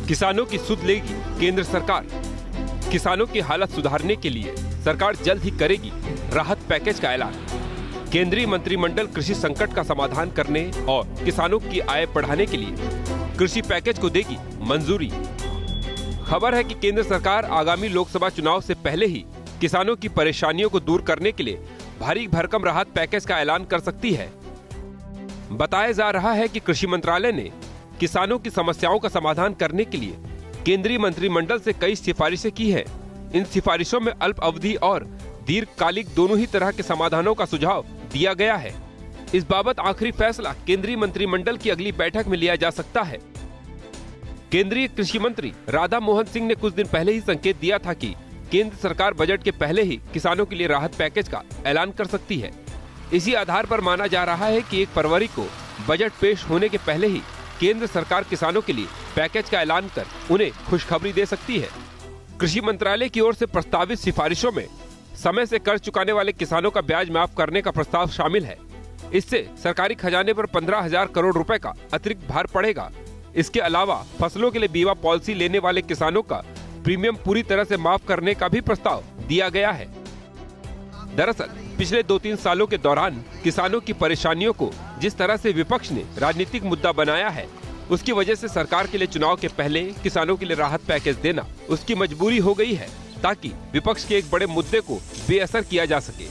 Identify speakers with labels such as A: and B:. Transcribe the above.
A: किसानों की सुध लेगी केंद्र सरकार। किसानों की हालत सुधारने के लिए सरकार जल्द ही करेगी राहत पैकेज का ऐलान। केंद्रीय मंत्रिमंडल कृषि संकट का समाधान करने और किसानों की आय बढ़ाने के लिए कृषि पैकेज को देगी मंजूरी। खबर है कि केंद्र सरकार आगामी लोकसभा चुनाव से पहले ही किसानों की परेशानियों को दूर करने के लिए भारी भरकम राहत पैकेज का ऐलान कर सकती है। बताया जा रहा है कि कृषि मंत्रालय ने किसानों की समस्याओं का समाधान करने के लिए केंद्रीय मंत्रिमंडल से कई सिफारिशें की है। इन सिफारिशों में अल्प अवधि और दीर्घकालिक दोनों ही तरह के समाधानों का सुझाव दिया गया है। इस बाबत आखिरी फैसला केंद्रीय मंत्रिमंडल की अगली बैठक में लिया जा सकता है। केंद्रीय कृषि मंत्री राधा मोहन सिंह ने कुछ दिन पहले ही संकेत दिया था कि केंद्र सरकार बजट के पहले ही किसानों के लिए राहत पैकेज का ऐलान कर सकती है। इसी आधार पर माना जा रहा है कि 1 फरवरी को बजट पेश होने के पहले ही केंद्र सरकार किसानों के लिए पैकेज का ऐलान कर उन्हें खुशखबरी दे सकती है। कृषि मंत्रालय की ओर से प्रस्तावित सिफारिशों में समय से कर्ज चुकाने वाले किसानों का ब्याज माफ करने का प्रस्ताव शामिल है। इससे सरकारी खजाने पर 15,000 करोड़ रुपए का अतिरिक्त भार पड़ेगा। इसके अलावा फसलों के लिए बीमा पॉलिसी लेने वाले किसानों का प्रीमियम पूरी तरह से माफ करने का भी प्रस्ताव दिया गया है। दरअसल पिछले 2-3 सालों के दौरान किसानों की परेशानियों को जिस तरह से विपक्ष ने राजनीतिक मुद्दा बनाया है, उसकी वजह से सरकार के लिए चुनाव के पहले किसानों के लिए राहत पैकेज देना उसकी मजबूरी हो गई है, ताकि विपक्ष के एक बड़े मुद्दे को बेअसर किया जा सके।